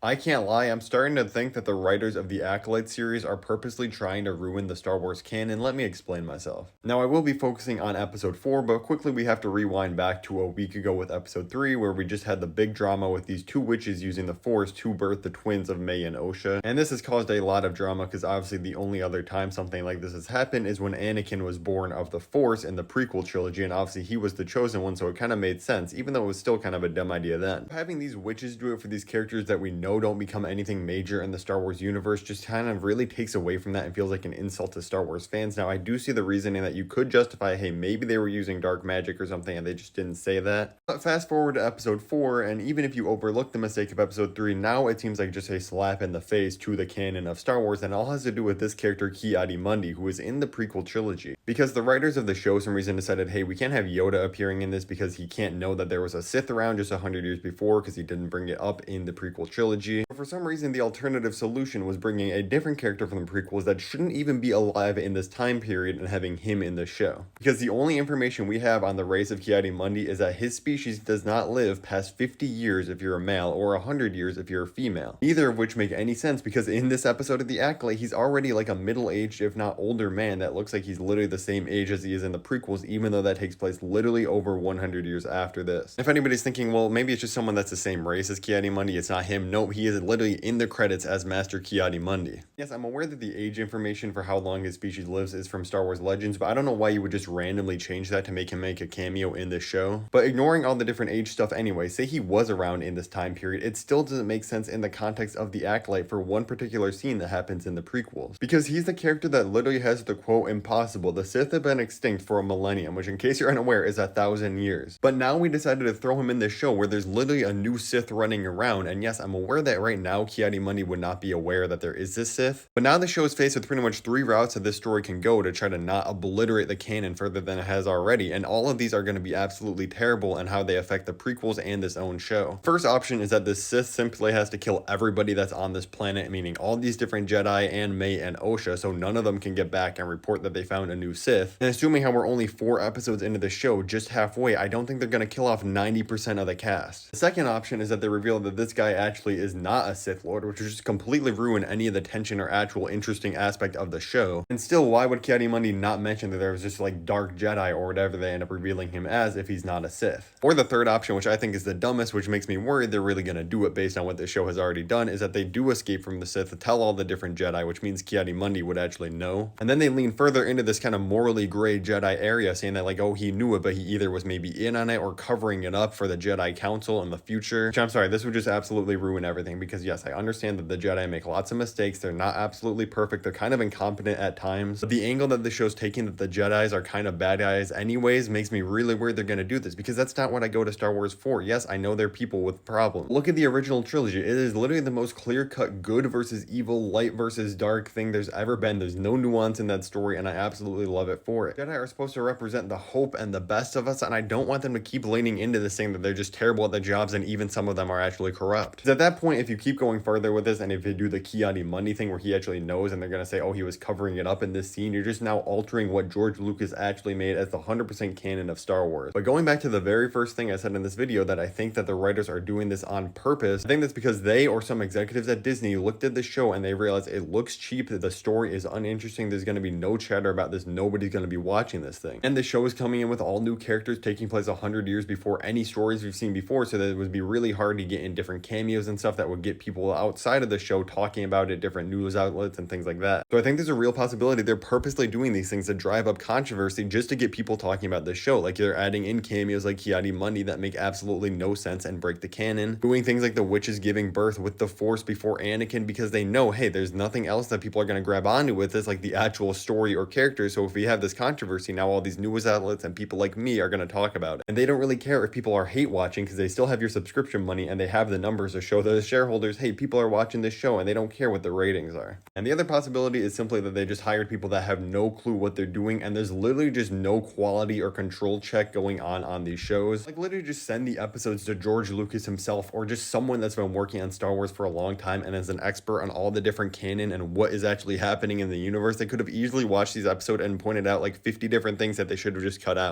I can't lie, I'm starting to think that the writers of the ACOLYTE series are purposely trying to ruin the Star Wars canon. Let me explain myself. Now, I will be focusing on episode 4, but quickly we have to rewind back to a week ago with episode 3, where we just had the big drama with these two witches using the Force to birth the twins of May and Osha. And this has caused a lot of drama because obviously the only other time something like this has happened is when Anakin was born of the Force in the prequel trilogy, and obviously he was the chosen one, so it kind of made sense, even though it was still kind of a dumb idea then. Having these witches do it for these characters that we know don't become anything major in the Star Wars universe just kind of really takes away from that and feels like an insult to Star Wars fans. Now, I do see the reasoning that you could justify, hey, maybe they were using dark magic or something and they just didn't say that. But fast forward to episode 4, and even if you overlook the mistake of episode 3, now it seems like just a slap in the face to the canon of Star Wars, and all has to do with this character Ki-Adi-Mundi, who is in the prequel trilogy. Because the writers of the show, some reason, decided, hey, we can't have Yoda appearing in this because he can't know that there was a Sith around just 100 years before because he didn't bring it up in the prequel trilogy. But for some reason, the alternative solution was bringing a different character from the prequels that shouldn't even be alive in this time period and having him in the show. Because the only information we have on the race of Ki-Adi-Mundi is that his species does not live past 50 years if you're a male or 100 years if you're a female. Neither of which make any sense because in this episode of the Acolyte, he's already like a middle-aged, if not older man that looks like he's literally the same age as he is in the prequels, even though that takes place literally over 100 years after this. If anybody's thinking, well, maybe it's just someone that's the same race as Ki-Adi-Mundi, it's not him. Nope, he is literally in the credits as Master Ki-Adi-Mundi. Yes, I'm aware that the age information for how long his species lives is from Star Wars Legends, but I don't know why you would just randomly change that to make him make a cameo in this show. But ignoring all the different age stuff anyway, say he was around in this time period, it still doesn't make sense in the context of the Acolyte for one particular scene that happens in the prequels. Because he's the character that literally has the quote, impossible, the Sith have been extinct for a millennium, which in case you're unaware is 1,000 years. But now we decided to throw him in this show where there's literally a new Sith running around, and yes, I'm aware that right now Ki-Adi-Mundi would not be aware that there is this Sith, but now the show is faced with pretty much 3 routes that this story can go to try to not obliterate the canon further than it has already, and all of these are going to be absolutely terrible in how they affect the prequels and this own show. First option is that the Sith simply has to kill everybody that's on this planet, meaning all these different Jedi and May and Osha, so none of them can get back and report that they found a new Sith. And assuming how we're only 4 episodes into the show, just halfway, I don't think they're going to kill off 90% of the cast. The second option is that they reveal that this guy actually is not a Sith Lord, which would just completely ruin any of the tension or actual interesting aspect of the show. And still, why would Ki-Adi-Mundi not mention that there was just like dark Jedi or whatever they end up revealing him as if he's not a Sith? Or the third option, which I think is the dumbest, which makes me worried they're really going to do it based on what the show has already done, is that they do escape from the Sith to tell all the different Jedi, which means Ki-Adi-Mundi would actually know. And then they lean further into this kind of morally gray Jedi area, saying that like, oh, he knew it, but he either was maybe in on it or covering it up for the Jedi Council in the future. Which I'm sorry, this would just absolutely ruin everything because yes, I understand that the Jedi make lots of mistakes. They're not absolutely perfect. They're kind of incompetent at times. But the angle that the show's taking that the Jedis are kind of bad guys anyways makes me really worried they're going to do this because that's not what I go to Star Wars for. Yes, I know they're people with problems. Look at the original trilogy. It is literally the most clear-cut good versus evil, light versus dark thing there's ever been. There's no nuance in that story and I absolutely love it for it. Jedi are supposed to represent the hope and the best of us, and I don't want them to keep leaning into this thing that they're just terrible at their jobs and even some of them are actually corrupt. Because at that point, if you keep going further with this and if you do the Ki-Adi-Mundi thing where he actually knows and they're going to say, oh, he was covering it up in this scene, you're just now altering what George Lucas actually made as the 100% canon of Star Wars. But going back to the very first thing I said in this video, that I think that the writers are doing this on purpose, I think that's because they or some executives at Disney looked at the show and they realized it looks cheap, that the story is uninteresting, there's going to be no chatter about this, nobody's going to be watching this thing. And the show is coming in with all new characters taking place 100 years before any stories we've seen before, so that it would be really hard to get in different cameos and stuff that would get people outside of the show talking about it, different news outlets and things like that. So I think there's a real possibility they're purposely doing these things to drive up controversy just to get people talking about the show. Like they're adding in cameos like Ki-Adi-Mundi that make absolutely no sense and break the canon, doing things like the witches giving birth with the Force before Anakin because they know, hey, there's nothing else that people are going to grab onto with this, like the actual story or character. So if we have this controversy, now all these news outlets and people like me are going to talk about it. And they don't really care if people are hate watching because they still have your subscription money and they have the numbers to show the shareholders, hey, people are watching this show and they don't care what the ratings are. And the other possibility is simply that they just hired people that have no clue what they're doing and there's literally just no quality or control check going on these shows. Like literally just send the episodes to George Lucas himself or just someone that's been working on Star Wars for a long time and is an expert on all the different canon and what is actually happening in the universe. They could have easily watched these episodes and pointed out like 50 different things that they should have just cut out.